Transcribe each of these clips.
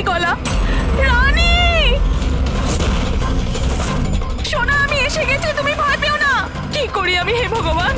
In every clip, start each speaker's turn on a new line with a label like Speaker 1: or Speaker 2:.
Speaker 1: গলা। রানী সোনা, আমি এসে গেছি, তুমি ভয় পেও না। কি করি আমি, হে ভগবান।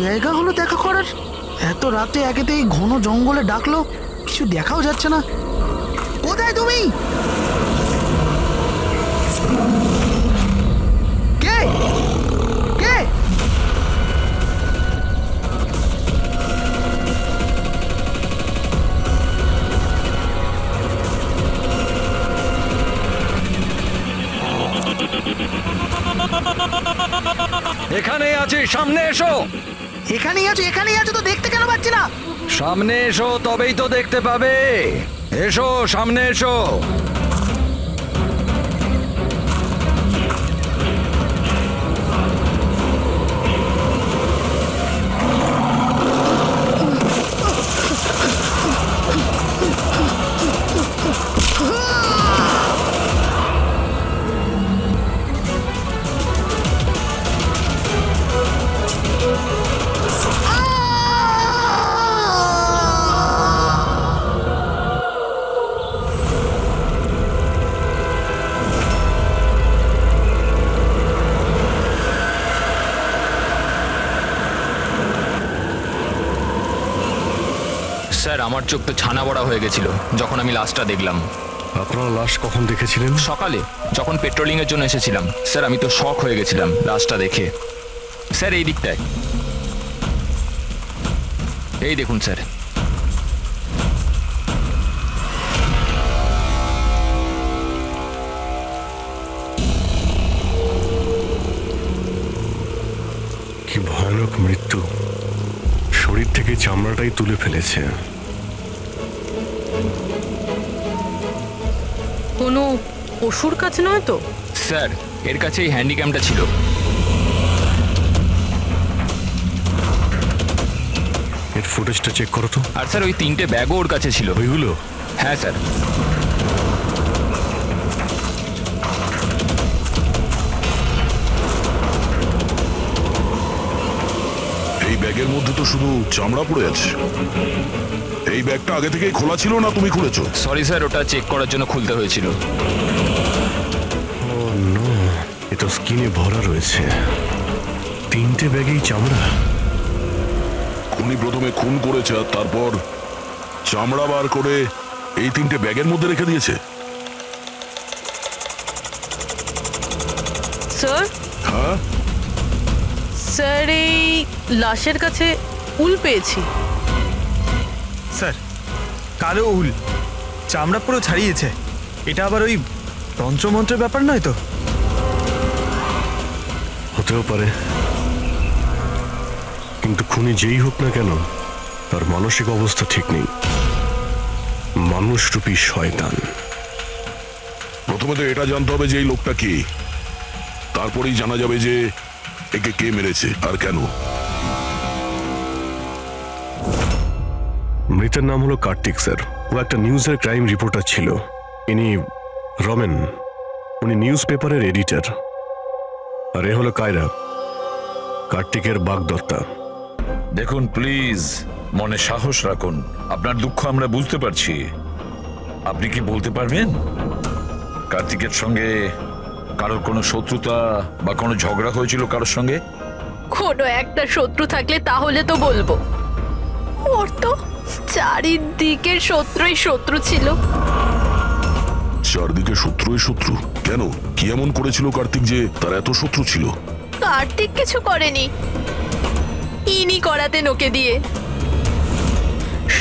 Speaker 2: জায়গা হলো দেখা করার? এত রাতে একেতেই ঘন জঙ্গলে ডাকলো, কিছু দেখাও যাচ্ছে না। কোথায় তুমি? কে কে?
Speaker 3: এখানেই আছি, সামনে এসো।
Speaker 2: এখানেই আছো তো, দেখতে কেন পাচ্ছি না?
Speaker 3: সামনে এসো, তবেই তো দেখতে পাবে। এসো, সামনে এসো।
Speaker 4: স্যার, আমার চোখ তো ছানা বড়া হয়ে গেছিল যখন আমি লাশটা দেখলাম।
Speaker 5: আপনারা লাশ কখন দেখেছিলেন?
Speaker 4: সকালে, যখন পেট্রোলিং এর জন্য এসেছিলাম। স্যার, আমি তো শক হয়ে গেছিলাম লাশটা দেখে। স্যার, এই দিকটায়, এই দেখুন স্যার।
Speaker 5: কি ভয়ানক মৃত্যু! শরীর থেকে চামড়াটাই তুলে ফেলেছে।
Speaker 1: কোনো পশুর কাছে নয় তো?
Speaker 4: স্যার, এর কাছে এই হ্যান্ডিক্যামটা ছিল।
Speaker 5: এর ফুটেজটা চেক করো তো।
Speaker 4: আর স্যার, ওই 3টে ব্যাগও ওর কাছে ছিল।
Speaker 5: ওইগুলো?
Speaker 4: হ্যাঁ স্যার।
Speaker 6: এই ব্যাগের মধ্যে তো শুধু চামড়া পড়ে আছে। এই ব্যাগটা আগে থেকেই খোলা ছিল না তুমি খুলেছো?
Speaker 4: সরি স্যার, ওটা চেক করার জন্য খুলতে হয়েছিল।
Speaker 5: ও নো, এটা স্কিনে ভরা রয়েছে। 3টে ব্যাগেই চামড়া।
Speaker 6: খুনি প্রথমে খুন করেছে, আর তারপর চামড়া বার করে এই 3টে ব্যাগের মধ্যে রেখে দিয়েছে।
Speaker 1: স্যার?
Speaker 6: হ্যাঁ
Speaker 1: স্যার, এই লাশের কাছে উল পেয়েছি।
Speaker 7: স্যার, কালো উল, চামড়া পুরো ছাড়িয়েছে। এটা আবার ওই তন্ত্রমন্ত্রের ব্যাপার নয় তো?
Speaker 5: হতেও পারে, কিন্তু খুনি যেই হোক না কেন, তার মানসিক অবস্থা ঠিক নেই। মানুষরূপী শয়তান।
Speaker 6: প্রথমে তো এটা জানতে হবে যে এই লোকটা কে, তারপরেই জানা যাবে যে একে কে মেরেছে আর কেন।
Speaker 5: মৃতের নাম হলো কার্তিক স্যার। ও একটা নিউজের ক্রাইম রিপোর্টার ছিল। ইনি রমেন, উনি নিউজ পেপারের এডিটর। আর এ হলো কায়রা, কার্তিকের বাগদত্তা।
Speaker 8: দেখুন প্লিজ, মনে সাহস রাখুন। আপনার দুঃখ আমরা বুঝতে পারছি। আপনি কি বলতে পারবেন কার্তিকের সঙ্গে কারোর কোনো শত্রুতা বা কোনো ঝগড়া হয়েছিল কারোর সঙ্গে?
Speaker 1: কোনো একটা শত্রু থাকলে তাহলে তো বলবো। ওর তো চারিদিকের শত্রুই শত্রু ছিল।
Speaker 6: চারদিকে শত্রুই শত্রু? কেন, কি এমন করেছিল কার্তিক যে তার এত শত্রু ছিল?
Speaker 1: কার্তিক কিছু করেনি, ইনি করাতেন ওকে দিয়ে।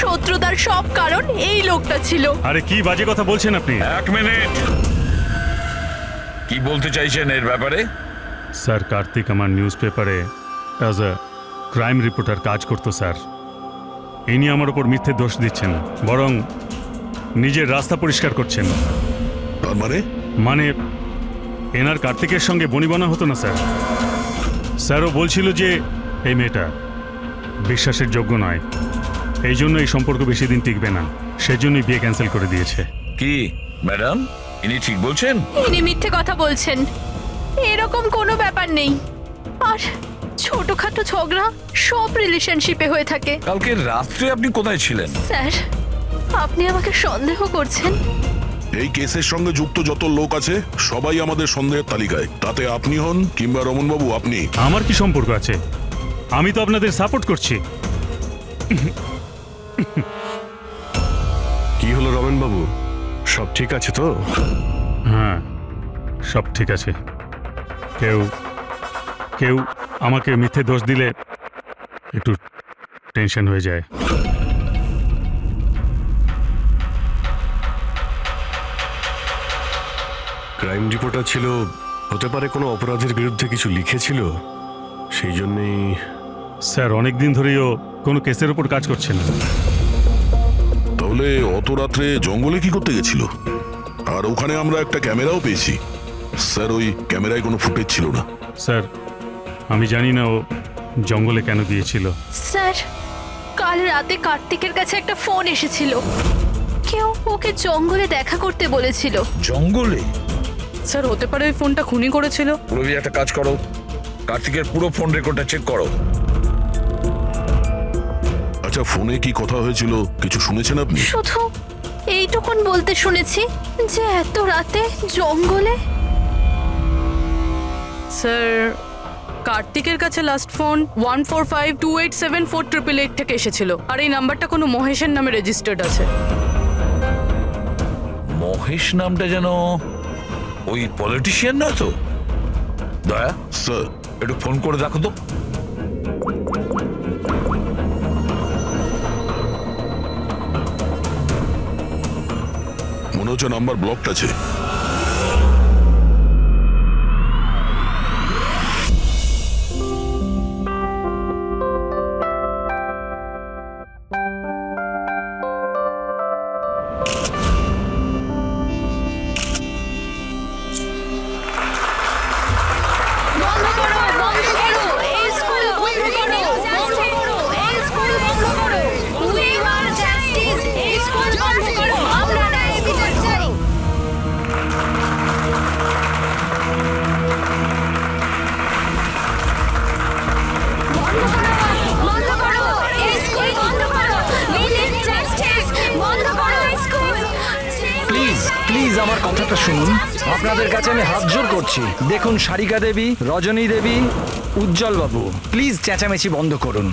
Speaker 1: শত্রুতার সব কারণ এই লোকটা ছিল।
Speaker 9: আরে কি বাজে কথা বলছেন আপনি?
Speaker 8: এক মিনিট, কি বলতে চাইছেন এর ব্যাপারে?
Speaker 9: স্যার, কার্তিক আমার নিউজ পেপারে অ্যাজ আ ক্রাইম রিপোর্টার কাজ করতো স্যার। ইনি আমার ওপর মিথ্যে দোষ দিচ্ছেন, বরং নিজের রাস্তা পরিষ্কার করছেন।
Speaker 6: তার
Speaker 9: মানে এনার কার্তিকের সঙ্গে বনিবনা হতো না স্যার। স্যারও বলছিল যে এই মেয়েটা বিশ্বাসের যোগ্য নয়, এই জন্য এই সম্পর্ক বেশি দিন টিকবে না, সেজন্যই বিয়ে ক্যান্সেল করে দিয়েছে।
Speaker 8: কি ম্যাডাম, ইনি ঠিক বলছেন?
Speaker 1: ইনি মিথ্যে কথা বলছেন, এরকম কোনো ব্যাপার নেই। আর ছোটখাটো ঝগড়া সব রিলেশনশিপে হয়ে থাকে।
Speaker 8: কালকে রাত্রে আপনি কোথায় ছিলেন?
Speaker 1: স্যার, আপনি আমাকে সন্দেহ করছেন?
Speaker 6: এই কেসের সঙ্গে যুক্ত যত লোক আছে সবাই আমাদের সন্দেহের তালিকায়, তাতে আপনি হন কিংবা রমন বাবু আপনি।
Speaker 9: আমার কি সম্পর্ক আছে? আমি তো আপনাদের সাপোর্ট করছি।
Speaker 5: কি হলো রমেন বাবু, সব ঠিক আছে তো?
Speaker 9: হ্যাঁ, সব ঠিক আছে। কেউ কেউ আমাকে মিথ্যে দোষ দিলে একটু টেনশন হয়ে যায়।
Speaker 5: ক্রাইম রিপোর্টার ছিল, হতে পারে কোনো অপরাধের বিরুদ্ধে কিছু লিখেছিল, সেই জন্যেই।
Speaker 9: স্যার, অনেক দিন ধরেই ও কোনো কেসের উপর কাজ করছে না।
Speaker 6: তাহলে অত রাত্রে জঙ্গলে কি করতে গেছিল? আর ওখানে আমরা একটা ক্যামেরাও পেয়েছি। স্যার, ওই ক্যামেরায় কোনো ফুটেজ ছিল না।
Speaker 9: স্যার, আমি জানি না ও জঙ্গলে কেন গিয়েছিল।
Speaker 1: স্যার, কাল রাতে কার্তিকের কাছে একটা ফোন এসেছিল, কেউ ওকে জঙ্গলে দেখা করতে বলেছিল।
Speaker 8: জঙ্গলে?
Speaker 1: স্যার, হতে পারে ওই ফোনটা খুনি করেছিল।
Speaker 8: পুরবি, একটা কাজ করো, কার্তিকের পুরো ফোন রেকর্ডটা চেক করো।
Speaker 6: আচ্ছা, ফোনে কি কথা হয়েছিল কিছু শুনেছেন আপনি?
Speaker 1: শুধু এইটুকুন বলতে শুনেছি যে এত রাতে জঙ্গলে।
Speaker 10: স্যার, কার্তিকের কাছে লাস্ট ফোন 1452874888 থেকে এসেছিল, আর এই নাম্বারটা কোনো মহেশের নামে রেজিস্টার্ড আছে।
Speaker 8: মহেশ নামটা যেন ওই পলিটিশিয়ান না তো? দয়া
Speaker 6: স্যার,
Speaker 8: একটু ফোন করে দেখো তো।
Speaker 6: মনে হচ্ছে নাম্বার ব্লকড আছে।
Speaker 3: প্লিজ আমার কথাটা শুনুন, আপনাদের কাছে আমি হাত জোর করছি। দেখুন, সারিকা দেবী, রজনী দেবী, উজ্জ্বল বাবু, প্লিজ চেঁচামেচি বন্ধ করুন,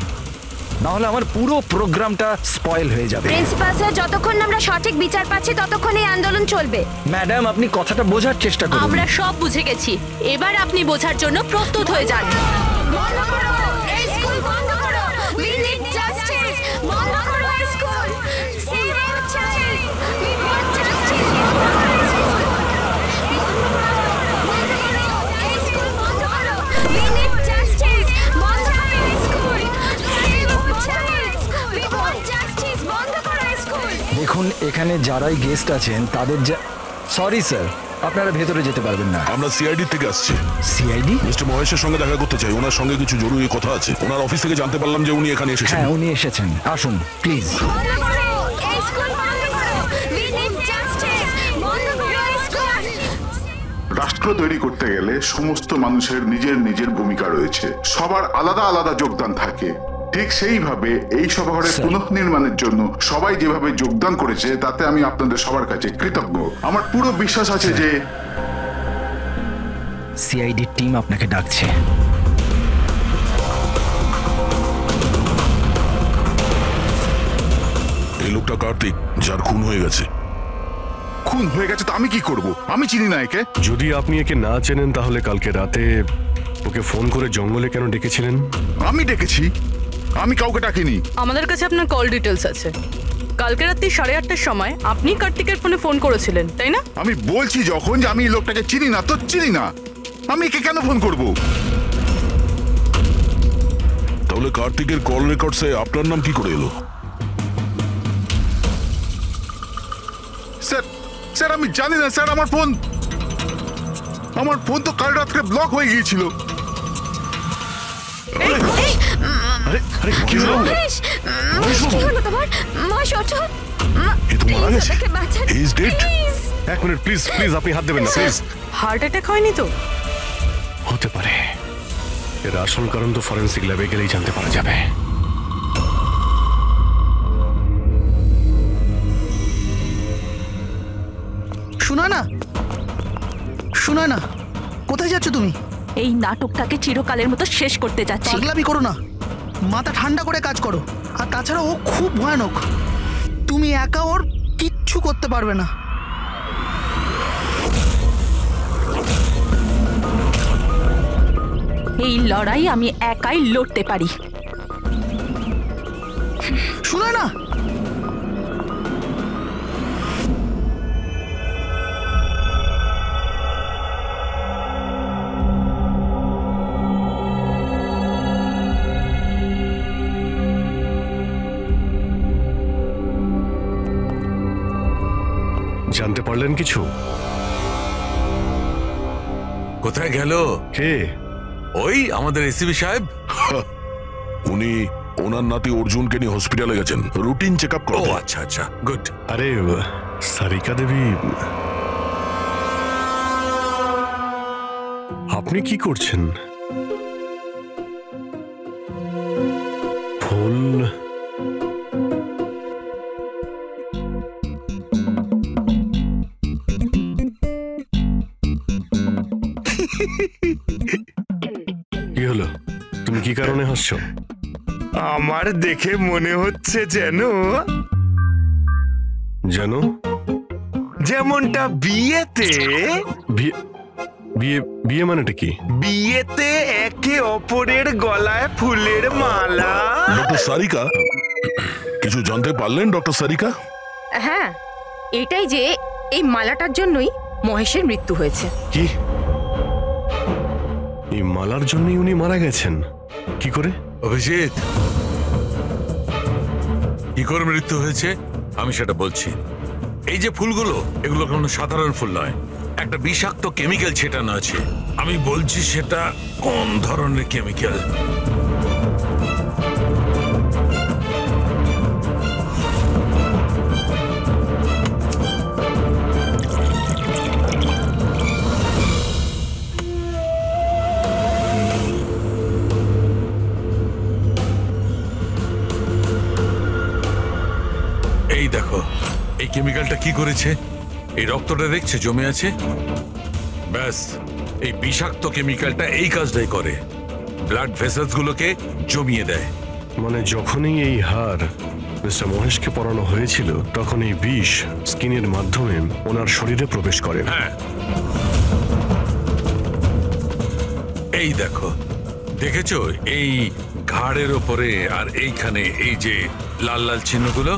Speaker 3: নাহলে আমার পুরো প্রোগ্রামটা স্পয়েল হয়ে যাবে।
Speaker 11: প্রিন্সিপাল স্যার, যতক্ষণ আমরা সঠিক বিচার পাচ্ছি ততক্ষণ এই আন্দোলন চলবে।
Speaker 3: ম্যাডাম, আপনি কথাটা বোঝার চেষ্টা করুন।
Speaker 1: আমরা সব বুঝে গেছি, এবার আপনি বোঝার জন্য প্রস্তুত হয়ে যান।
Speaker 11: বন্ধ করো এই স্কুল, বন্ধ করো। We need justice. বন্ধ করো এই school. Save our child. We want justice. বন্ধ করো এই স্কুল, বন্ধ করো। We need justice. বন্ধ করো এই school. Save our child. We want justice. বন্ধ করো এই স্কুল।
Speaker 3: দেখুন, এখানে যারাই গেস্ট আছেন তাদের সরি স্যার, আপনারা ভেতরে যেতে পারবেন না।
Speaker 6: আমরা সিআইডি থেকে আসছি।
Speaker 3: সিআইডি?
Speaker 6: মিস্টার মহেশের সঙ্গে দেখা করতে চাই, ওনার সঙ্গে কিছু জরুরি কথা আছে। ওনার অফিস থেকে জানতে পারলাম যে উনি এখানে এসেছেন।
Speaker 3: হ্যাঁ, উনি এসেছেন, আসুন প্লিজ।
Speaker 11: বন্ধ করো এই স্কুল, বন্ধ করো। We need justice. বন্ধ করো এই স্কুল।
Speaker 12: রাষ্ট্র তৈরি করতে গেলে সমস্ত মানুষের নিজের নিজের ভূমিকা রয়েছে, সবার আলাদা আলাদা যোগদান থাকে। ঠিক সেইভাবে এই সভাঘরের পুনঃনির্মাণের জন্য সবাই যেভাবে যোগদান করেছে তাতে আমি আপনাদের সবার কাছে কৃতজ্ঞ। আমার পুরো বিশ্বাস আছে যে
Speaker 3: সিআইডি টিম আপনাকে ডাকছে।
Speaker 6: এই লোকটা কার্তিক, যার খুন হয়ে গেছে।
Speaker 12: খুন হয়ে গেছে তো আমি কি করব? আমি চিনি না একে।
Speaker 5: যদি আপনি একে না চেনেন তাহলে কালকে রাতে ওকে ফোন করে জঙ্গলে কেন ডেকেছিলেন?
Speaker 12: আমি ডেকেছি? আমি কাউকে ডাকিনি।
Speaker 10: আমাদের কাছে আপনার কল ডিটেলস আছে। কালকে রাত্রি 8:30টার সময় আপনি কার্তিকের ফোনে ফোন করেছিলেন, তাই না?
Speaker 12: আমি বলছি যখন যে আমি এই লোকটাকে চিনি না, তো চিনি না, আমি একে কেন ফোন করব?
Speaker 6: তাহলে কার্তিকের কল রেকর্ডসে আপনার নাম কি করে এলো?
Speaker 12: স্যার স্যার আমি জানি না স্যার, আমার ফোন তো কাল রাত্রে ব্লক হয়ে গিয়েছিল।
Speaker 5: কি হলো?
Speaker 11: মহেশ, মহেশ, কি হলো তোমার? মহেশ, ওঠো।
Speaker 5: এ তো মারা গেছে।
Speaker 11: তাকে বাঁচান,
Speaker 5: He is dead.
Speaker 11: please।
Speaker 5: এক মিনিট প্লিজ, প্লিজ আপনি হাত দেবেন না প্লিজ।
Speaker 10: হার্ট অ্যাটাক হয়নি তো?
Speaker 5: হতে পারে, এর আসল কারণ তো ফরেন্সিক ল্যাবে গেলেই জানতে পারা যাবে।
Speaker 2: শোনা না, কোথায় যাচ্ছ তুমি?
Speaker 1: এই নাটকটাকে চিরকালের মতো শেষ করতে যাচ্ছি।
Speaker 2: পাগলামি করো না, মাথা ঠান্ডা করে কাজ করো। আর তাছাড়া ও খুব ভয়ানক, তুমি একা ওর কিচ্ছু করতে পারবে না।
Speaker 1: এই লড়াই আমি একাই লড়তে পারি।
Speaker 2: শোনা না,
Speaker 5: জানতে পারলেন কিছু?
Speaker 8: কোথায় গেল?
Speaker 5: কে?
Speaker 8: ওই আমাদের এসিবি সাহেব।
Speaker 6: উনি ওনার নাতি অর্জুনকে নিয়ে হসপিটালে গেছেন রুটিন চেক আপ
Speaker 8: ও
Speaker 6: করতে।
Speaker 8: আচ্ছা আচ্ছা, গুড।
Speaker 5: আরে সারিকা দেবী, আপনি কি করছেন? ফুল কি হলো? তুমি কি কারণে হাসছো?
Speaker 7: আমার দেখে মনে হচ্ছে যেন যেমনটা বিয়েতে
Speaker 5: বিয়ে মানেটা কি?
Speaker 7: বিয়েতে একে অপরের গলায় ফুলের মালা।
Speaker 6: ডক্টর সারিকা, কিছু জানতে পারলেন ডক্টর সারিকা?
Speaker 13: হ্যাঁ, এটাই যে এই মালাটার জন্যই মহেশের মৃত্যু হয়েছে।
Speaker 5: কি? এই মালার জন্যই উনি মারা গেছেন? কি করে?
Speaker 8: অভিজিৎ, কি করে মৃত্যু হয়েছে আমি সেটা বলছি। এই যে ফুলগুলো, এগুলো কোনো সাধারণ ফুল নয়, একটা বিষাক্ত কেমিক্যাল ছেটানো আছে। আমি বলছি সেটা কোন ধরনের কেমিক্যাল। এই দেখো, এই কেমিক্যালটা কি করেছে, এই রক্তটা দেখছে জমে আছে, ব্যাস এই বিষাক্ত কেমিক্যালটা এই কাজটাই করে, ব্লাড ভেসেলস গুলোকে জমিয়ে দেয়।
Speaker 5: মানে যখনই এই হার মিস্টার মহেশকে পরানো হয়েছিল, তখন এই বিষ স্কিনের মাধ্যমে ওনার শরীরে প্রবেশ করে।
Speaker 8: হ্যাঁ, এই দেখো, দেখেছো এই ঘাড়ের ওপরে আর এইখানে এই যে লাল লাল চিহ্নগুলো,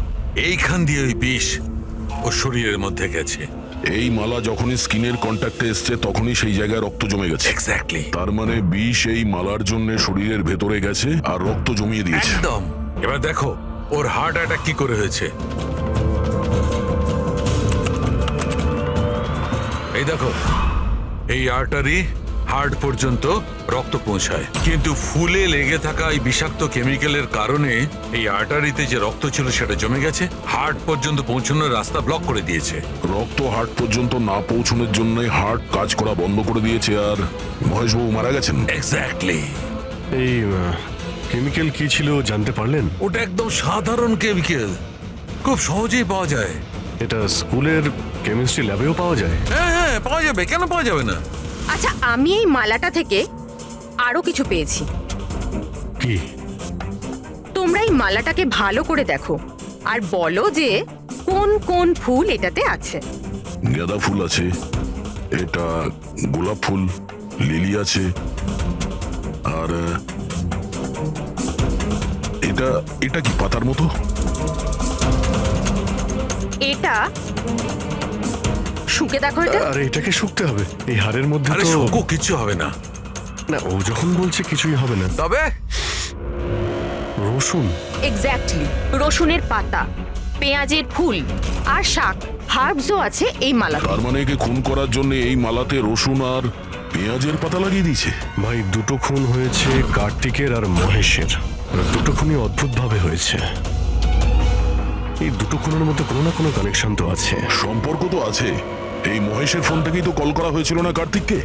Speaker 8: এইখান দিয়ে ওই বিষ ও শরীরের মধ্যে গেছে।
Speaker 6: এই মালা যখনই স্কিনের কন্ট্যাক্টে এসছে তখনই সেই জায়গায় রক্ত জমে গেছে।
Speaker 8: এক্স্যাক্টলি।
Speaker 6: তার মানে বিষ এই মালার জন্য শরীরের ভেতরে গেছে আর রক্ত জমিয়ে দিয়েছে।
Speaker 8: একদম। এবার দেখো ওর হার্ট অ্যাটাক কি করে হয়েছে। এই দেখো, এই আর্টারি হার্ট পর্যন্ত রক্ত পৌঁছায়, কিন্তু ফুলে লেগে থাকা এই বিষাক্ত কেমিক্যালের কারণে এই আর্টারিতে যে রক্ত ছিল সেটা জমে গেছে, হার্ট পর্যন্ত পৌঁছানোর রাস্তা ব্লক করে দিয়েছে।
Speaker 6: রক্ত হার্ট পর্যন্ত না পৌঁছানোর জন্য হার্ট কাজ করা বন্ধ করে দিয়েছে আর মহেশবাবু মারা গেছেন।
Speaker 8: এক্স্যাক্টলি।
Speaker 5: এই কেমিক্যাল কি ছিল জানতে পারলেন?
Speaker 8: ওটা একদম সাধারণ কেমিক্যাল, খুব সহজেই পাওয়া যায়।
Speaker 5: এটা স্কুলের কেমিস্ট্রি ল্যাবেও পাওয়া যায়?
Speaker 8: হ্যাঁ হ্যাঁ, পাওয়া যাবে, কেন পাওয়া যাবে না।
Speaker 13: আচ্ছা, আমি এই মালাটা থেকে আরো কিছু পেয়েছি।
Speaker 5: কি?
Speaker 13: তোমরা এই মালাটাকে ভালো করে দেখো আর বলো যে কোন কোন ফুল এটাতে আছে।
Speaker 6: গাঁদা ফুল আছে, এটা গোলাপ ফুল, লিলি আছে, আর এটা এটা কি পাতার মতো?
Speaker 13: এটা শুকে দেখো এটা।
Speaker 5: আরে এটাকে শুকতে হবে, এই হাড়ের মধ্যে
Speaker 8: আরে
Speaker 5: তো
Speaker 8: শুকো, কিচ্ছু হবে না।
Speaker 5: না, ও যখন বলছে কিছুই হবে না।
Speaker 8: তবে
Speaker 5: রসুন,
Speaker 13: এক্স্যাক্টলি, রসুনের পাতা, পেঁয়াজের ফুল আর শাক, হার্বসও আছে এই মালা।
Speaker 6: তার মানে একে খুন করার জন্য এই মালাতে রসুন আর পেঁয়াজের পাতা লাগিয়ে দিয়েছে।
Speaker 5: ভাই দুটো খুন হয়েছে কার্তিকের আর মহেশের, আর দুটো খুনই অদ্ভুত ভাবে হয়েছে। এই দুটো খুনের মধ্যে কোনো না কোনো কানেকশন তো আছে।
Speaker 6: সম্পর্ক তো আছে। এই মহেশের ফোন থেকেই তো কল করা হয়েছিল না কার্তিককে?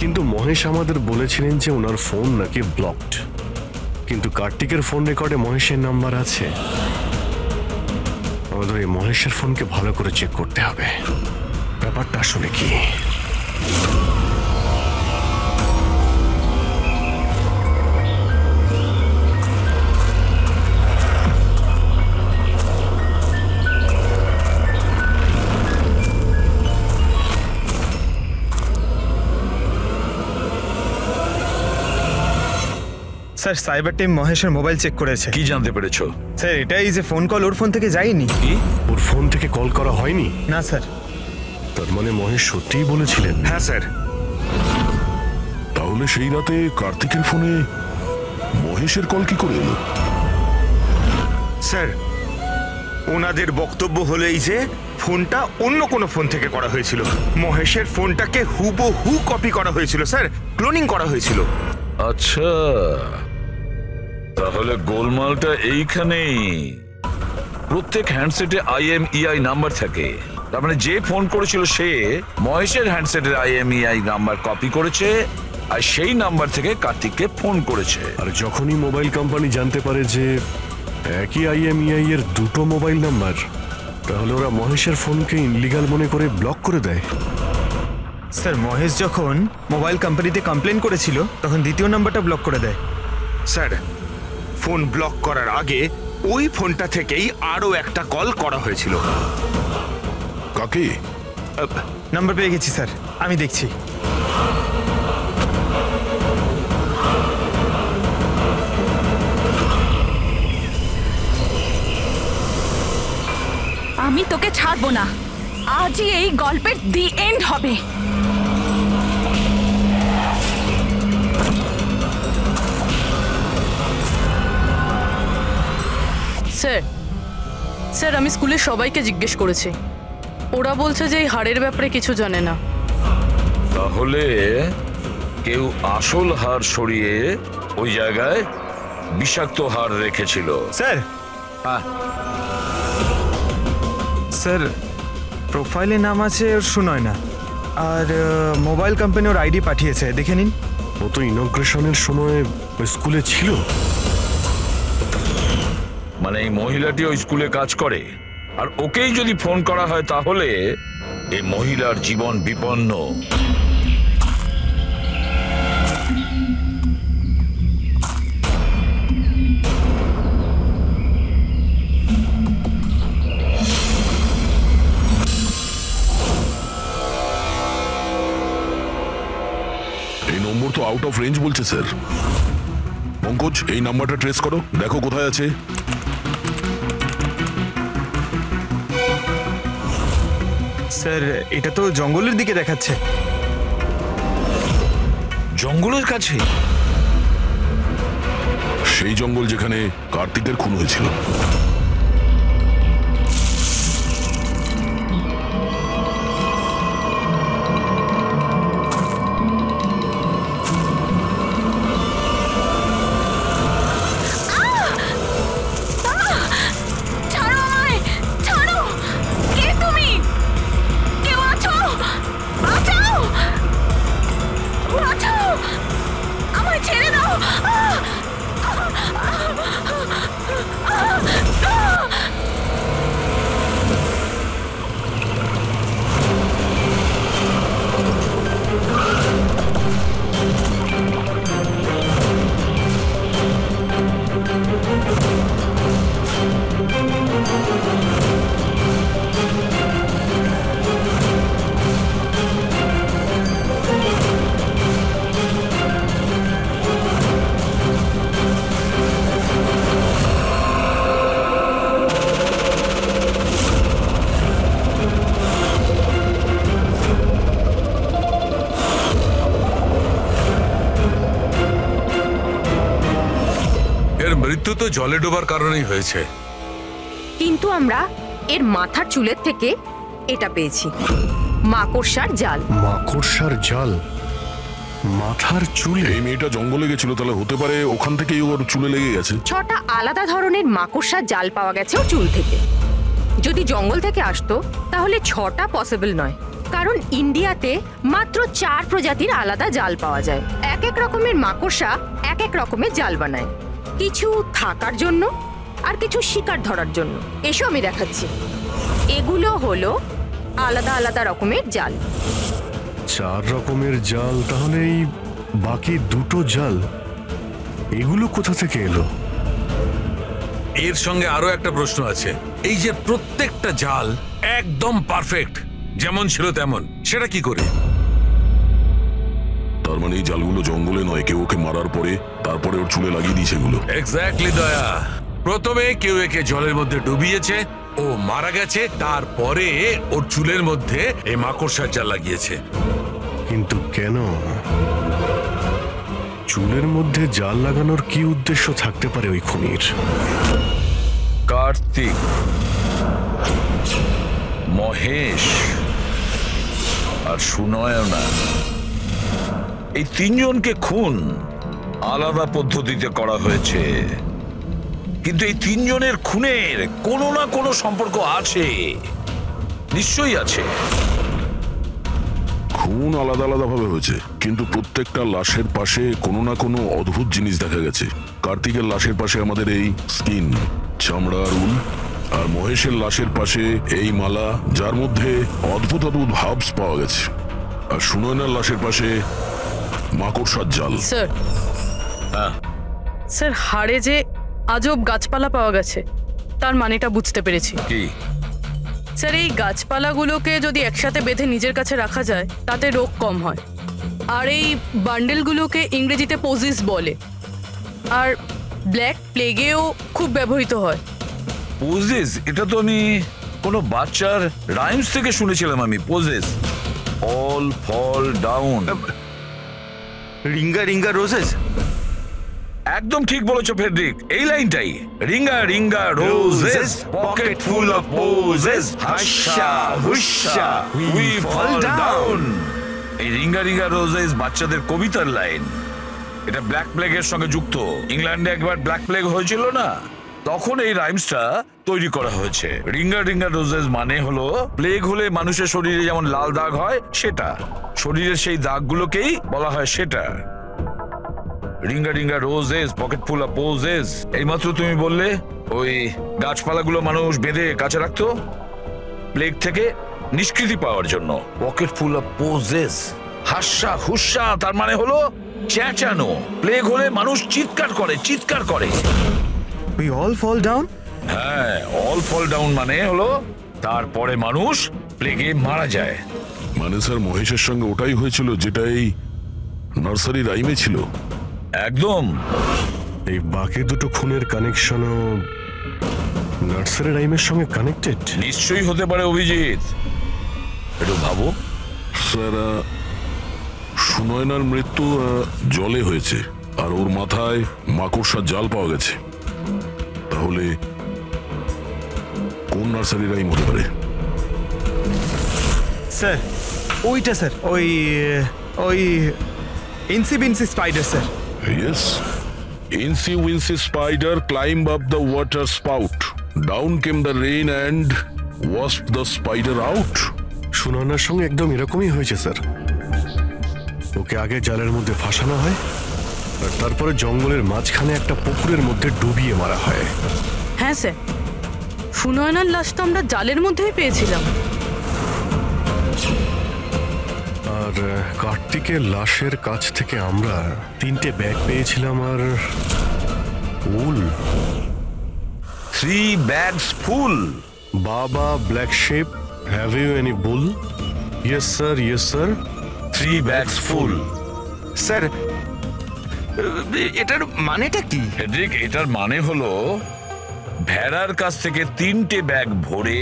Speaker 5: কিন্তু মহেশ আমাদের বলেছিলেন যে ওনার ফোন নাকি ব্লকড, কিন্তু কার্তিকের ফোন রেকর্ডে মহেশের নাম্বার আছে। আমাদের এই মহেশের ফোনকে ভালো করে চেক করতে হবে, ব্যাপারটা আসলে কি।
Speaker 7: স্যার, সাইবার টিম মহেশের মোবাইল চেক করেছে।
Speaker 8: কি জানতে পেরেছো?
Speaker 7: স্যার, এটাই যে ফোন কল ওর ফোন থেকে যায়নি।
Speaker 8: কি?
Speaker 5: ওর ফোন থেকে কল করা হয়নি?
Speaker 7: না স্যার।
Speaker 5: তার মানে মহেশ সত্যিই বলেছিলেন?
Speaker 8: হ্যাঁ স্যার।
Speaker 6: তাহলে সেই রাতে কার্তিকের ফোনে মহেশের কল কি করে এলো?
Speaker 14: স্যার, ওনাদের বক্তব্য হলো এই যে ফোনটা অন্য কোনো ফোন থেকে করা হয়েছিল। মহেশের ফোনটাকে হুবহু কপি করা হয়েছিল স্যার, ক্লোনিং করা হয়েছিল।
Speaker 8: আচ্ছা, তাহলে গোলমালটা এইখানেই। প্রত্যেক হ্যান্ডসেটে IMEI নাম্বার থাকে, তার মানে যে ফোন করেছিল সে মহেশের হ্যান্ডসেটের IMEI নাম্বার কপি করেছে আর সেই নাম্বার থেকে কার্তিককে ফোন করেছে।
Speaker 5: আর যখনই মোবাইল কোম্পানি জানতে পারে যে একই IMEI এর দুটো মোবাইল নাম্বার, তাহলে ওরা মহেশের ফোনকে ইনলিগাল মনে করে ব্লক করে দেয়।
Speaker 7: স্যার, মহেশ যখন মোবাইল কোম্পানিতে কমপ্লেন করেছিল তখন দ্বিতীয় নাম্বারটা ব্লক করে দেয়।
Speaker 14: স্যার, ফোন ব্লক করার আগে ওই ফোনটা থেকেই আরো একটা কল করা হয়েছিল।
Speaker 6: কাকে?
Speaker 7: নাম্বার পেয়ে গেছি স্যার, আমি দেখছি।
Speaker 1: আমি তোকে ছাড়বো না, আজই এই গল্পের দি এন্ড হবে।
Speaker 10: স্যার, স্যার আমি স্কুলের সবাইকে জিজ্ঞেস করেছি, ওরা বলছে যে এই হাড়ের ব্যাপারে কিছু জানে না।
Speaker 8: তাহলে কেউ আসল হাড় সরিয়ে ওই জায়গায় বিষাক্ত হাড় রেখেছিল।
Speaker 7: স্যার,
Speaker 8: হ্যাঁ
Speaker 7: স্যার, প্রোফাইলে নাম আছে ওর সুনয়না, আর মোবাইল কোম্পানি ওর আইডি পাঠিয়েছে, দেখে নিন।
Speaker 5: ও তো ইনগ্রেশনের সময় ওই স্কুলে ছিল।
Speaker 8: মানে এই মহিলাটি ওই স্কুলে কাজ করে, আর ওকেই যদি ফোন করা হয় তাহলে এই মহিলার জীবন বিপন্ন।
Speaker 6: এই নম্বর তো আউট অফ রেঞ্জ বলছে স্যার। পঙ্কজ, এই নাম্বারটা ট্রেস করো, দেখো কোথায় আছে।
Speaker 7: স্যার, এটা তো জঙ্গলের দিকে দেখাচ্ছে।
Speaker 8: জঙ্গলের কাছে?
Speaker 6: সেই জঙ্গল যেখানে কার্তিকের খুন হয়েছিল।
Speaker 1: আমায় ছেড়ে দাও।
Speaker 15: মৃত্যু তো জলে ডোবার কারণেই হয়েছে।
Speaker 13: কিন্তু আমরা এর মাথার চুলের থেকে এটা পেয়েছি, মাকড়সার জাল।
Speaker 5: মাকড়সার জাল মাথার চুলে?
Speaker 6: এই মেয়েটা জঙ্গলে গেছিল, তাহলে হতে পারে ওখান থেকেই ওর চুলে লেগে গেছে।
Speaker 13: 6টা আলাদা ধরনের মাকড়সার জাল পাওয়া গেছে ওর চুল থেকে। যদি জঙ্গল থেকে আসতো তাহলে 6টা পসিবল নয়, কারণ ইন্ডিয়াতে মাত্র 4 প্রজাতির আলাদা জাল পাওয়া যায়। এক এক রকমের মাকড়সা এক এক রকমের জাল বানায়, কিছু থাকার জন্য আর কিছু শিকার ধরার জন্য। এসো আমি দেখাচ্ছি। এগুলো হলো আলাদা আলাদা রকমের জাল।
Speaker 5: 4 রকমের জাল, তাহলে এই বাকি 2টো জাল এগুলো কোথা থেকে এলো?
Speaker 15: এর সঙ্গে আরো একটা প্রশ্ন আছে, এই যে প্রত্যেকটা জাল একদম পারফেক্ট, যেমন ছিল তেমন, সেটা কি করে?
Speaker 6: তার মানে এই জালগুলো জঙ্গলে নয়, কেউ ওকে মারার পরে তারপরে ওর চুলে লাগিয়ে দিয়েছে এগুলো।
Speaker 15: এক্স্যাক্টলি দয়া, প্রথমে কেউ একে জলের মধ্যে ডুবিয়েছে, ও মারা গেছে, তারপরে ওর চুলের মধ্যে এই মাকড়সার জাল লাগিয়েছে।
Speaker 5: কিন্তু কেন? চুলের মধ্যে জাল লাগানোর কি উদ্দেশ্য থাকতে পারে ওই খুনির?
Speaker 8: কার্তিক, মহেশ আর সুনয়না, এই 3 জনকে খুন আলাদা পদ্ধতিতে করা হয়েছে, কিন্তু এই 3 জনের খুনের কোনো না কোনো সম্পর্ক আছে, নিশ্চয়ই আছে।
Speaker 6: খুন আলাদা আলাদা ভাবে হয়েছে, কিন্তু প্রত্যেকটা লাশের পাশে কোনো না কোনো অদ্ভুত জিনিস দেখা গেছে। কার্তিকের লাশের পাশে আমাদের এই স্কিন, চামড়ার উল, আর মহেশের লাশের পাশে এই মালা, যার মধ্যে অদ্ভুত অদ্ভুত ভাবস পাওয়া গেছে, আর সুনয়নার লাশের পাশে মাকড়সার জাল।
Speaker 10: স্যার, স্যার হাড়ে যে আজব গাছপালা পাওয়া গেছে তার মানেটা বুঝতে পেরেছি।
Speaker 8: কি?
Speaker 10: স্যার, এই গাছপালাগুলোকে যদি একসাথে বেঁধে নিজের কাছে রাখা যায় তাতে রোগ কম হয়, আর এই বান্ডেলগুলোকে ইংরেজিতে পোজিস বলে, আর ব্ল্যাক প্লেগেও খুব ব্যবহৃত হয়।
Speaker 8: পোজেস? এটা তো আমি কোনো বাচ্চার রাইমস থেকে শুনেছিলাম আমি। Posies, all fall down,
Speaker 14: ring a ring a roses.
Speaker 8: একদম ঠিক বলেছো ফেডরিক, এই লাইনটাই। Ring a ring a roses, pocket full of posies, hush a hush a we fall down. এই রিঙ্গা রিঙ্গা রোজেস বাচ্চাদের কবিতার লাইন। এটা ব্ল্যাক প্লেগের সঙ্গে যুক্ত। ইংল্যান্ডে একবার ব্ল্যাক প্লেগ হয়েছিল না, তখন এই রাইমসটা তৈরি করা হয়েছে। রিঙ্গা রিঙ্গা রোজেস মানে হলো প্লেগ হলে মানুষের শরীরে যেমন লাল দাগ হয় সেটা, শরীরের সেই দাগগুলোকেই বলা হয় সেটা। Ringa ring a roses, pocket full of poses. এইমাত্র তুমি বললে ওই গাছপালাগুলো মানুষ বেঁধে কাছে রাখতো প্লেগ থেকে নিষ্কৃতি পাওয়ার জন্য। Pocket full of posies, hush a হুস্যা তার মানে হলো চেঁচানো। প্লেগ হলে মানুষ চিৎকার করে, চিৎকার করে।
Speaker 7: We all fall down?
Speaker 8: হ্যাঁ, অল ফল ডাউন মানে হলো তারপরে মানুষ প্লেগে মারা যায়।
Speaker 6: মানে স্যার মহেশের সঙ্গে ওটাই হয়েছিল যেটা এই নার্সারি রাইমে ছিল।
Speaker 8: একদম।
Speaker 5: এই বাকি 2টো খুনের কানেকশনও নার্সারি রাইমের সঙ্গে কানেক্টেড?
Speaker 8: নিশ্চয়ই হতে পারে অভিজিৎ, একটু ভাবো।
Speaker 6: স্যার, সুনয়নার মৃত্যু জলে হয়েছে, আর ওর মাথায় মাকড়সার জাল পাওয়া গেছে। তাহলে কোন নার্সারি রাইম হতে পারে?
Speaker 7: স্যার ওইটা, স্যার ওই Incy Wincy spider sir.
Speaker 6: Yes. Incy Wincy spider climbed up the water spout. Down came the rain and washed the spider out.
Speaker 5: সুনয়নার সঙ্গে একদম এরকমই হয়েছে স্যার। ওকে আগে জালের মধ্যে ফাঁসানো হয়, আর তারপরে জঙ্গলের মাঝখানে একটা পুকুরের মধ্যে ডুবিয়ে মারা হয়।
Speaker 10: হ্যাঁ স্যার, সুনয়নার লাশ তো আমরা জালের মধ্যেই পেয়েছিলাম।
Speaker 5: আর কার্তিকের লাশের কাছ থেকে আমরা 3টে ব্যাগ পেয়েছিলাম, আর wool
Speaker 8: 3 bags full.
Speaker 5: Baa baa black sheep, have you any wool? Yes sir, yes sir.
Speaker 8: 3 bags full.
Speaker 14: Sir, এটার মানেটা কি?
Speaker 8: ফেডরিক, এটার মানে হলো ভেড়ার কাছ থেকে 3টে ব্যাগ ভরে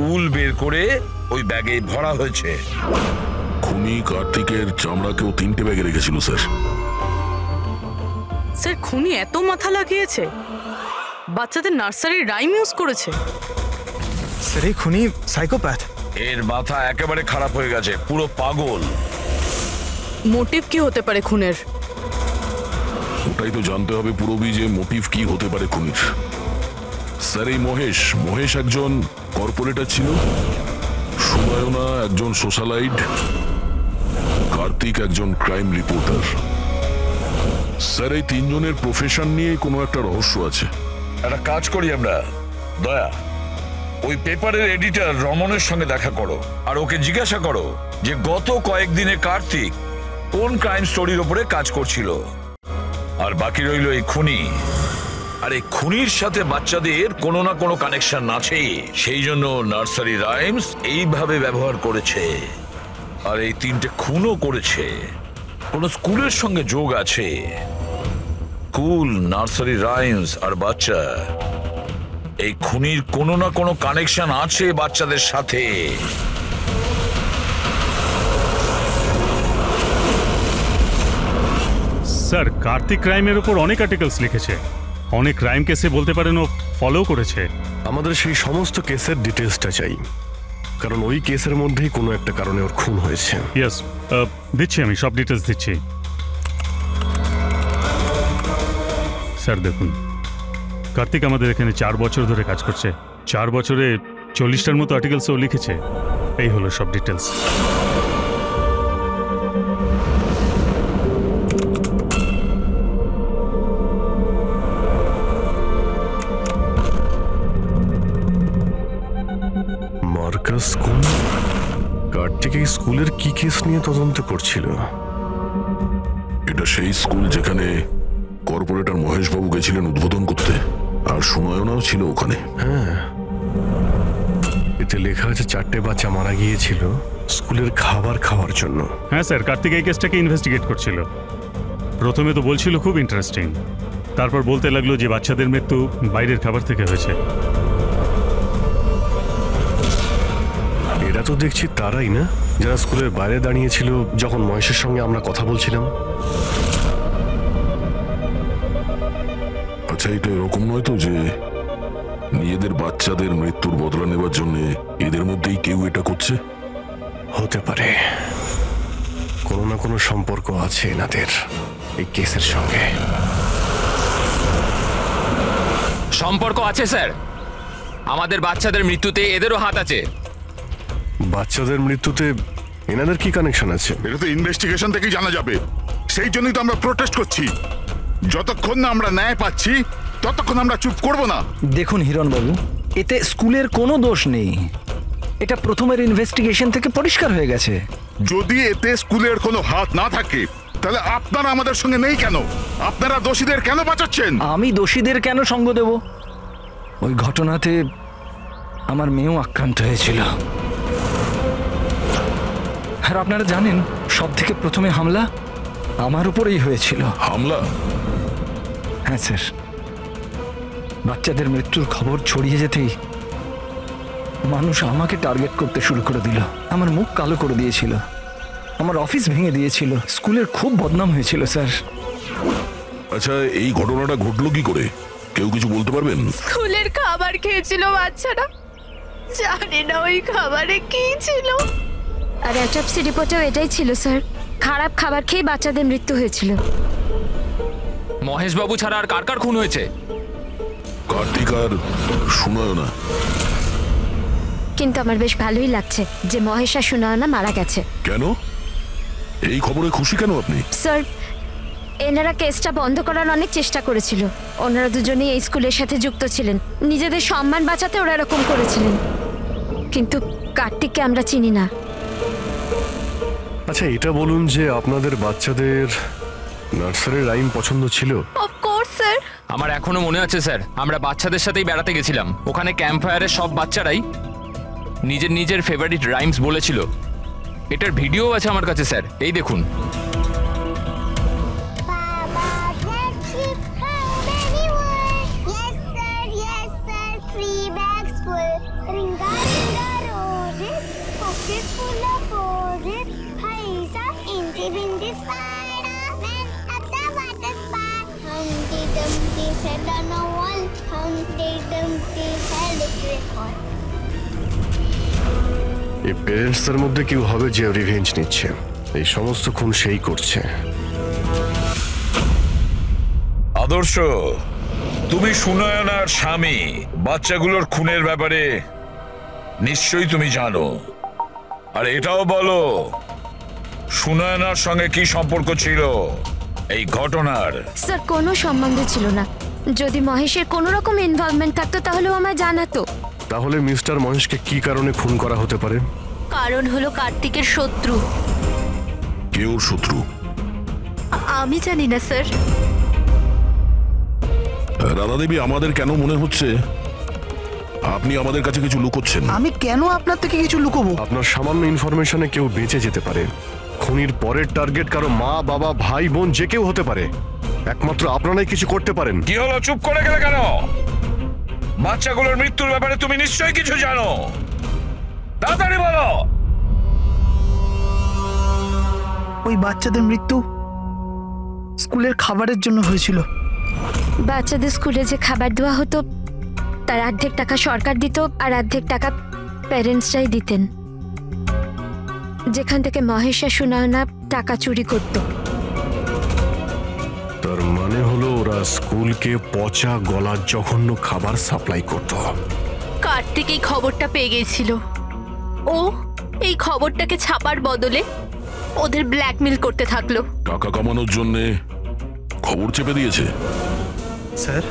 Speaker 8: উল বের করে ওই ব্যাগে ভরা হয়েছে।
Speaker 6: খুনি কার্তিকের চামড়াকেও 3টে ব্যাগে রেখেছিল স্যার।
Speaker 10: স্যার খুনি এত মাথা লাগিয়েছে, বাচ্চাদের নার্সারির রাইম ইউজ করেছে।
Speaker 7: স্যার এই খুনি সাইকোপ্যাথ।
Speaker 8: এর মাথা একেবারে খারাপ হয়ে গেছে, পুরো পাগল।
Speaker 10: মোটিভ কি হতে পারে খুনের?
Speaker 6: ওটাই তো জানতে হবে পুরবি, যে মোটিভ কি হতে পারে খুনির। স্যার এই মহেশ একজন কর্পোরেটর ছিল, সুনয়না একজন সোশ্যালাইট, কার্তিক একজন ক্রাইম রিপোর্টার। স্যার এই তিনজনের প্রফেশন নিয়ে কোনো একটা রহস্য আছে।
Speaker 8: একটা কাজ করি আমরা, দয়া ওই পেপারের এডিটর রমনের সঙ্গে দেখা করো আর ওকে জিজ্ঞাসা করো যে গত কয়েকদিনে কার্তিক কোন ক্রাইম স্টোরির উপরে কাজ করছিল। আর বাকি রইল এই খুনি। আর এই খুনির সাথে বাচ্চাদের কোনো না কোনো কানেকশন আছে, সেই জন্য নার্সারি রাইমস এইভাবে ব্যবহার করেছে। আর এই তিনটে খুনও করেছে, কোন স্কুলের সঙ্গে যোগ আছে। স্কুল, নার্সারি রাইমস আর বাচ্চা, এই খুনির কোনো না কোনো কানেকশন আছে বাচ্চাদের সাথে।
Speaker 9: স্যার কার্তিক ক্রাইমের উপর অনেক আর্টিকেলস লিখেছে, অনেক ক্রাইম কেসে বলতে পারেন ও ফলো করেছে।
Speaker 5: আমাদের সেই সমস্ত কেসের ডিটেলসটা চাই, কারণ ওই কেসের মধ্যেই কোনো একটা কারণে ওর খুন হয়েছে।
Speaker 9: ইয়েস, দিচ্ছি, আমি সব ডিটেলস দিচ্ছি। স্যার দেখুন, কার্তিক আমাদের এখানে 4 বছর ধরে কাজ করছে। 4 বছরে 40টার মতো আর্টিকেলস ও লিখেছে। এই হলো সব ডিটেলস।
Speaker 5: মার্কাস স্কুল, কার্তিক এই স্কুলের কি কেস নিয়ে তদন্ত করছিল?
Speaker 6: এটা সেই স্কুল যেখানে কর্পোরেটর মহেশবাবু গেছিলেন উদ্বোধন করতে, আর সুনয়নাও ছিল ওখানে।
Speaker 5: হ্যাঁ, এতে লেখা আছে 4টে বাচ্চা মারা গিয়েছিল স্কুলের খাবার খাওয়ার জন্য।
Speaker 9: হ্যাঁ স্যার, কার্তিক এই কেসটাকে ইনভেস্টিগেট করছিল। প্রথমে তো বলছিল খুব ইন্টারেস্টিং, তারপর বলতে লাগলো যে বাচ্চাদের মৃত্যু বাইরের খাবার থেকে হয়েছে।
Speaker 5: এরা তো দেখছি তারাই না যারা স্কুলের বাইরে দাঁড়িয়েছিল যখন মহেশের সঙ্গে আমরা কথা বলছিলাম।
Speaker 6: আচ্ছা, এটা এরকম নয় তো যে নিজেদের বাচ্চাদের মৃত্যুর বদলা নেবার জন্য এদের মধ্যেই কেউ এটা করছে?
Speaker 5: হতে পারে, কোনো না কোনো সম্পর্ক আছে এনাদের এই কেসের সঙ্গে।
Speaker 4: সম্পর্ক আছে স্যার, আমাদের বাচ্চাদের মৃত্যুতে এদেরও হাত আছে।
Speaker 5: বাচ্চাদের মৃত্যুতে এনাদের কি কানেকশন আছে?
Speaker 12: এটা তো ইনভেস্টিগেশন থেকেই জানা যাবে। সেই জন্যই তো আমরা প্রোটেস্ট করছি। যতক্ষণ না আমরা ন্যায় পাচ্ছি ততক্ষণ আমরা চুপ করব না।
Speaker 3: দেখুন হিরণবাবু, এতে স্কুলের কোনো দোষ নেই। এটা প্রথমের ইনভেস্টিগেশন থেকে পরিষ্কার হয়ে গেছে।
Speaker 12: যদি এতে স্কুলের কোনো হাত না থাকে তাহলে আপনারা আমাদের সঙ্গে নেই কেন? আপনারা দোষীদের কেন বাঁচাচ্ছেন?
Speaker 3: আমি দোষীদের কেন সঙ্গ দেব? ওই ঘটনাতে আমার মেয়েও আক্রান্ত হয়েছিল। আর আপনারা জানেন, সব থেকে প্রথমে হামলা আমার উপরেই হয়েছিল।
Speaker 6: হামলা?
Speaker 3: হ্যাঁ স্যার, বাচ্চাদের মৃত্যুর খবর ছড়িয়ে যেতেই মানুষ আমাকে টার্গেট করতে শুরু করে দিল। আমার মুখ কালো করে দিয়েছিল, আমার অফিস ভেঙে দিয়েছিল, স্কুলের খুব বদনাম হয়েছিল স্যার।
Speaker 6: আচ্ছা, এই ঘটনাটা ঘটলো কি করে? কেউ কিছু বলতে পারবেন?
Speaker 1: স্কুলের খাবার খেয়েছিল বাচ্চারা, জানি না ওই খাবারে কি ছিল।
Speaker 11: আর অ্যাটপসি রিপোর্টেও এটাই ছিল স্যার, খারাপ খাবার খেয়ে বাচ্চাদের মৃত্যু হয়েছিল।
Speaker 4: মহেশবাবু ছাড়া আর কার কার খুন হয়েছে?
Speaker 6: কার্তিক আর সুনয়না।
Speaker 11: কিন্তু আমার বেশ ভালোই লাগছে যে মহেশ আর সুনয়না মারা গেছে।
Speaker 6: কেন? এই খবরে খুশি কেন আপনি?
Speaker 11: স্যার, এনারা কেসটা বন্ধ করার অনেক চেষ্টা করেছিল। ওনারা দুজনেই এই স্কুলের সাথে যুক্ত ছিলেন, নিজেদের সম্মান বাঁচাতে ওরা এরকম করেছিলেন। কিন্তু কার্তিককে আমরা চিনি না।
Speaker 5: আচ্ছা, এটা বলুন যে আপনাদের বাচ্চাদের নার্সারি রাইম পছন্দ ছিল?
Speaker 1: Of course sir.
Speaker 4: আমার এখনো মনে আছে স্যার, আমরা বাচ্চাদের সাথেই বেড়াতে গেছিলাম। ওখানে ক্যাম্প ফায়ারের সব বাচ্চারাই নিজের নিজের ফেভারিট রাইমস বলেছিল। এটার ভিডিও আছে আমার কাছে স্যার, এই দেখুন।
Speaker 16: said on the wall, Humpty Dumpty had a record.
Speaker 5: এই প্যারেন্টসদের মধ্যে কেউ হবে যে রিভেঞ্জ নিচ্ছে। এই সমস্ত খুন সেই করছে।
Speaker 8: আদর্শ, তুমি সুনয়নার স্বামী, বাচ্চাগুলোর খুনের ব্যাপারে নিশ্চয়ই তুমি জানো। আর এটাও বলো, সুনয়নার সঙ্গে কি সম্পর্ক ছিল এই ঘটনার?
Speaker 11: স্যার কোনো সম্বন্ধ ছিল না। যদি মহেশের কোনো রকম ইনভলভমেন্ট থাকতো তাহলেও আমায় জানাতো।
Speaker 5: তাহলে মিস্টার মহেশকে কি কারণে খুন করা হতে পারে?
Speaker 1: কারণ হলো কার্তিকের শত্রু।
Speaker 6: কেউ শত্রু?
Speaker 1: আমি জানি না স্যার।
Speaker 6: রাধা দেবী, আমাদের কেন মনে হচ্ছে আপনি আমাদের কাছে কিছু লুকোচ্ছেন?
Speaker 2: আমি কেন আপনার থেকে কিছু লুকোবো?
Speaker 5: আপনার সামান্য ইনফরমেশনে কেউ বেঁচে যেতে পারে। খুনির পরের টার্গেট কারো মা, বাবা, ভাই, বোন যে কেউ হতে পারে। একমাত্র আপনারাই কিছু করতে পারেন।
Speaker 8: কি হলো, চুপ করে গেলে কেন? বাচ্চাগুলোর মৃত্যুর ব্যাপারে তুমি নিশ্চয়ই কিছু জানো, তাড়াতাড়ি বলো।
Speaker 2: ওই বাচ্চাদের মৃত্যু স্কুলের খাবারের জন্য হয়েছিল।
Speaker 11: বাচ্চাদের স্কুলে যে খাবার দেওয়া হতো তার অর্ধেক টাকা সরকার দিত আর অর্ধেক টাকা প্যারেন্টসরাই দিতেন, যেখান থেকে মহেশ আর সুনয়না টাকা চুরি করত।
Speaker 5: তার মানে হলো ওরা স্কুলকে পচা গলা জঘন্য খাবার সাপ্লাই করত।
Speaker 1: কার্তিক এই খবরটা পেয়ে গেছিল। ও এই খবরটাকে ছাপার বদলে ওদের ব্ল্যাকমেল করতে থাকলো।
Speaker 6: টাকা কামানোর জন্য খবর চেপে দিয়েছে।
Speaker 7: স্যার,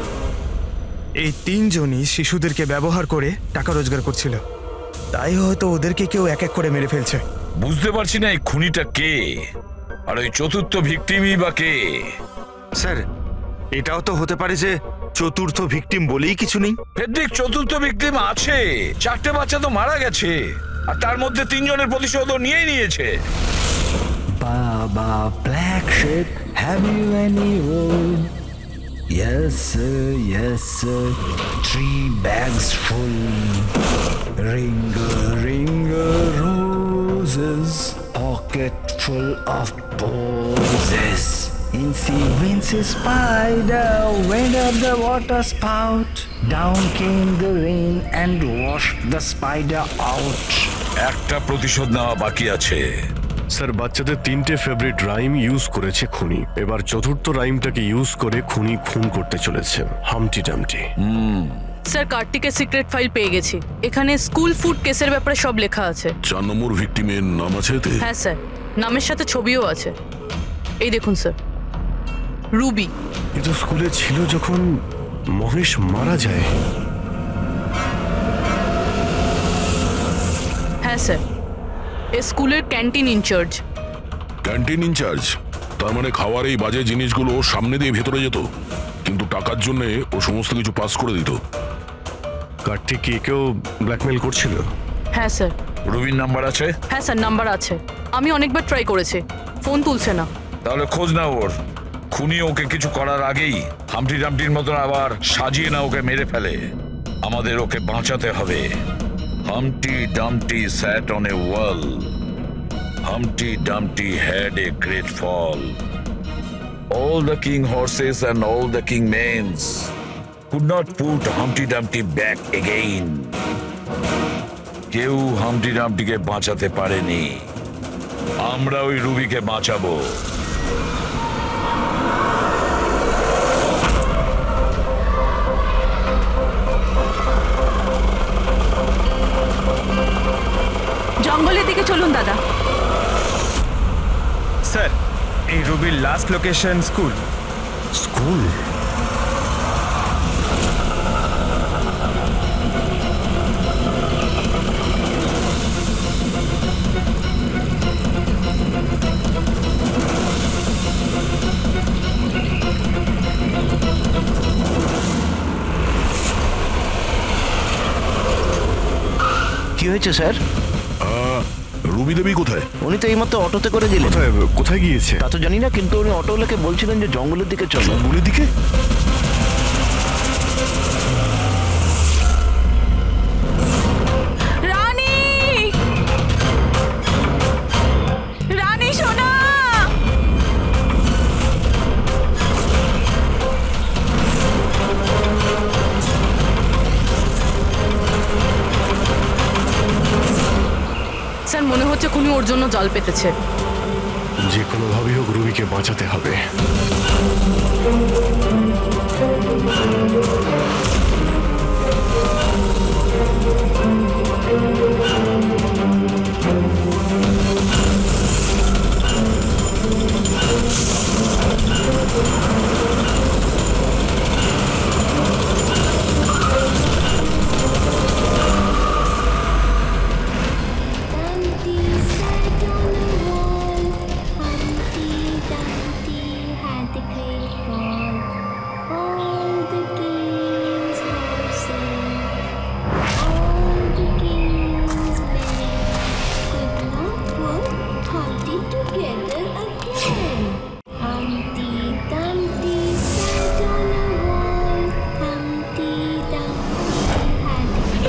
Speaker 7: এই তিনজনই শিশুদেরকে ব্যবহার করে টাকা রোজগার করছিল, তাই হয়তো ওদেরকে কেউ এক এক করে মেরে ফেলছে।
Speaker 8: বুঝতে পারছি না এই খুনিটা কে, আর ওই চতুর্থ ভিকটিমই বা কে?
Speaker 14: স্যার, এটাও তো হতে পারে যে চতুর্থ ভিকটিম বলেই কিছু নেই।
Speaker 8: ফেডরিক, চতুর্থ ভিকটিম আছে। 4টে বাচ্চা তো মারা গেছে, আর তার মধ্যে 3 জনের প্রতিশোধও নিয়েই নিয়েছে।
Speaker 3: Baa baa black sheep, have you any wood? Yes sir, yes sir, 3 bags full. Ringer roses, pocket full of posies. Incy Wincy spider went up the water spout. Down came the rain and washed the spider out.
Speaker 8: একটা প্রতিশোধ নেওয়া বাকি আছে।
Speaker 5: Sir, বাচ্চাদের 3টে favourite rhyme use করেছে খুনি। এবার চতুর্থ রাইমটাকে ইউজ করে খুনি খুন করতে চলেছে, হামটি ডামটি।
Speaker 10: স্যার, কার্তিকের সিক্রেট ফাইল পেয়ে গেছি। এখানে স্কুল ফুড কেসের ব্যাপারে সব লেখা আছে।
Speaker 6: 4 নম্বর ভিকটিমের নাম আছে এতে?
Speaker 10: হ্যাঁ স্যার, নামের সাথে ছবিও আছে। এই দেখুন স্যার, রুবি।
Speaker 5: এ তো স্কুলে ছিল যখন মহেশ মারা যায়।
Speaker 10: হ্যাঁ স্যার, এ স্কুলের ক্যান্টিন ইনচার্জ।
Speaker 6: Canteen in charge? তার মানে খাওয়ার এই বাজে জিনিসগুলো সামনে দিয়ে ভেতরে যেত, কিন্তু টাকার জন্য ও সমস্ত কিছু পাস করে দিত।
Speaker 5: কার্তিক কি কেউ ব্ল্যাকমেল করছিল?
Speaker 10: হ্যাঁ স্যার।
Speaker 8: রুবির নাম্বার আছে?
Speaker 10: হ্যাঁ স্যার, নাম্বার আছে। আমি অনেকবার ট্রাই করেছি, ফোন তুলছে না।
Speaker 8: তাহলে খোঁজ নাও ওর। খুনি ওকে কিছু করার আগেই হামটি ডামটির মতন আবার সাজিয়ে না ওকে মেরে ফেলে। আমাদের ওকে বাঁচাতে হবে। Humpty Dumpty sat on a wall. Humpty Dumpty had a great fall. All the king horses and all the king mains could not put Humpty Dumpty back again. কেউ হামটি ডামটিকে বাঁচাতে পারেনি। আমরা ওই রুবিকে বাঁচাবো।
Speaker 10: জঙ্গলের দিকে চলুন দাদা।
Speaker 7: স্যার, এই রুবির লাস্ট লোকেশন স্কুল।
Speaker 5: স্কুল?
Speaker 2: কি হয়েছে স্যার?
Speaker 6: রুবি দেবী কোথায়?
Speaker 2: উনি তো এইমাত্র অটোতে করে গেলেন।
Speaker 5: কোথায় গিয়েছে
Speaker 2: তা তো জানি না, কিন্তু উনি অটোওয়ালাকে বলছিলেন যে জঙ্গলের দিকে চলো।
Speaker 5: জঙ্গলের দিকে?
Speaker 1: রানী, রানী সোনা,
Speaker 10: এখনই ওর জন্য জাল পেতেছে।
Speaker 5: যে কোনোভাবেই হোক রুবিকে বাঁচাতে হবে।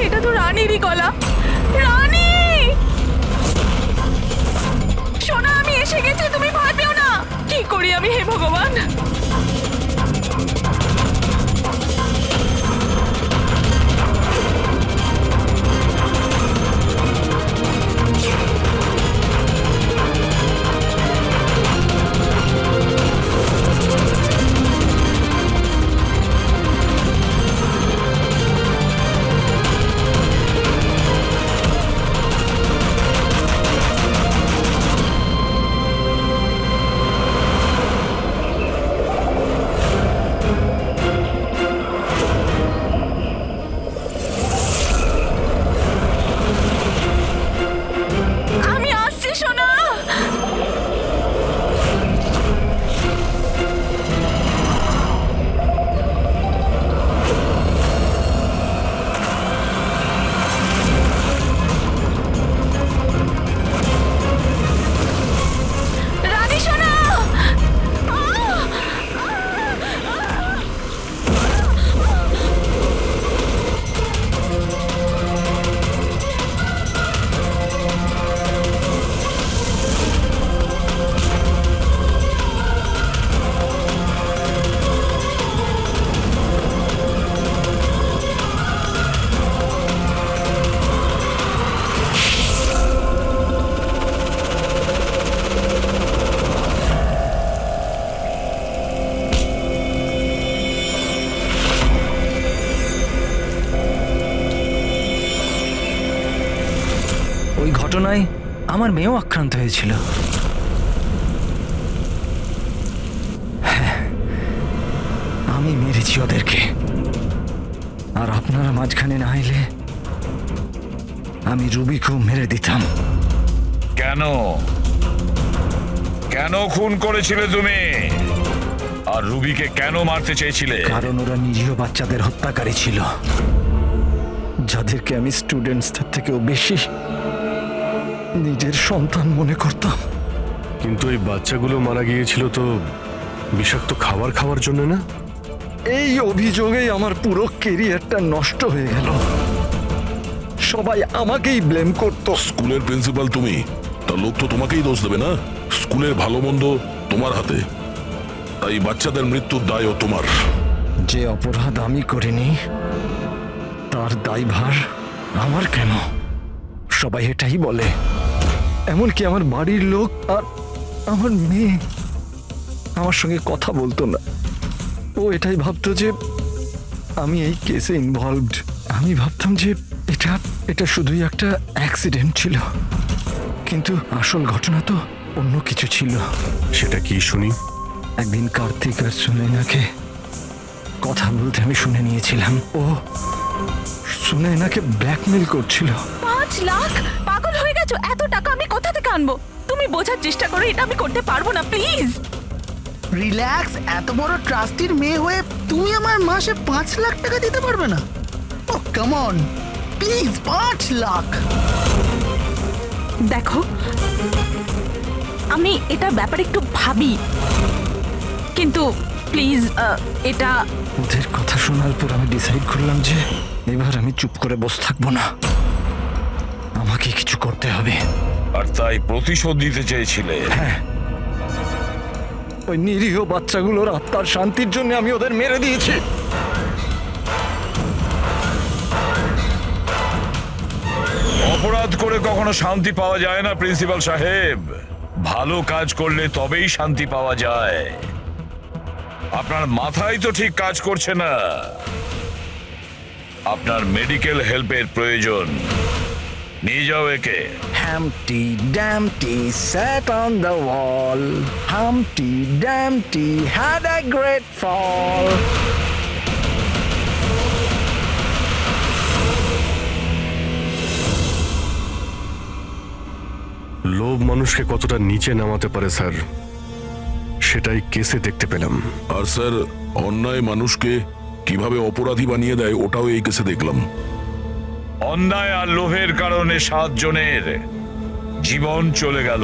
Speaker 1: এটা তো রানীরই গলা। রানী, সোনা, আমি এসে গেছি, তুমি ভয় পেও না। কি করি আমি, হে ভগবান।
Speaker 3: ওই ঘটনায় আমার মেয়েও আক্রান্ত হয়েছিল। হ্যাঁ, আমি মেরেছি ওদেরকে, আর আপনারা মাঝখানে না এলে আমি রুবিকেও মেরে দিতাম।
Speaker 8: কেন কেন খুন করেছিলে তুমি? আর রুবিকে কেন মারতে চেয়েছিলে?
Speaker 3: কারণ ওরা নিরীহ বাচ্চাদের হত্যাকারী ছিল, যাদেরকে আমি স্টুডেন্টসদের থেকেও বেশি নিজের সন্তান মনে করতাম।
Speaker 5: কিন্তু এই বাচ্চাগুলো মারা গিয়েছিল তো বিষাক্ত খাবার খাওয়ার জন্য না?
Speaker 3: এই অভিযোগেই আমার পুরো ক্যারিয়ারটা নষ্ট হয়ে গেল। সবাই আমাকেই ব্লেম করতো।
Speaker 6: স্কুলের প্রিন্সিপাল তুমি, তা লোক তো তোমাকেই দোষ দেবে না? স্কুলের ভালো মন্দ তোমার হাতে, তাই বাচ্চাদের মৃত্যুর দায়ও তোমার।
Speaker 3: যে অপরাধ আমি করিনি তার দায়ভার আমার কেন? সবাই এটাই বলে, এমনকি আমার বাড়ির লোক। আর আমার মেয়ে আমার সঙ্গে কথা বলতো না। ও এটাই ভাবতো যে আমি এই কেসে ইনভলভড। আমি ভাবতাম যে এটা শুধুই একটা অ্যাক্সিডেন্ট ছিল, কিন্তু আসল ঘটনা তো অন্য কিছু ছিল।
Speaker 5: সেটা কি শুনি?
Speaker 3: একদিন কার্তিক আর সুনয়নাকে কথা বলতে আমি শুনে নিয়েছিলাম। ও সুনয়নাকে ব্ল্যাকমেল করছিল।
Speaker 1: 5 লাখ? পাগল হয়ে গেছো? এত টাকা আমি কোথা থেকে আনবো? তুমি বোঝার চেষ্টা করো, এটা আমি করতে পারবো না, প্লিজ।
Speaker 2: রিল্যাক্স। এত বড় ট্রাস্টির মেয়ে হয়ে তুমি আমার মাসে 5 লাখ টাকা দিতে পারবে না? ও কাম অন, প্লিজ 5 লাখ।
Speaker 1: দেখো, আমি এটার ব্যাপারে একটু ভাবি, কিন্তু প্লিজ এটা।
Speaker 3: ওদের কথা শোনার পর আমি ডিসাইড করলাম যে এবার আমি চুপ করে বসে থাকবো না, আমাকে কিছু করতে হবে।
Speaker 8: আর তাই প্রতিশোধ দিতে চেয়েছিলে?
Speaker 3: হ্যাঁ, ওই নিরীহ বাচ্চাগুলোর আত্মার শান্তির জন্য আমি ওদের মেরে দিয়েছি।
Speaker 8: অপরাধ করে কখনো শান্তি পাওয়া যায় না প্রিন্সিপাল সাহেব। ভালো কাজ করলে তবেই শান্তি পাওয়া যায়। আপনার মাথায় তো ঠিক কাজ করছে না। আপনার মেডিকেল হেল্পের প্রয়োজন। নিয়ে যাও একে।
Speaker 3: Humpty Dumpty sat on the wall. Humpty Dumpty had a great fall.
Speaker 5: লোভ মানুষকে কতটা নিচে নামাতে পারে স্যার, সেটাই কেসে দেখতে পেলাম।
Speaker 6: আর স্যার, অন্যায় মানুষকে কিভাবে অপরাধী বানিয়ে দেয় ওটাও এই কেসে দেখলাম।
Speaker 8: অন্যায় আর লোভের কারণে 7 জনের জীবন চলে গেল।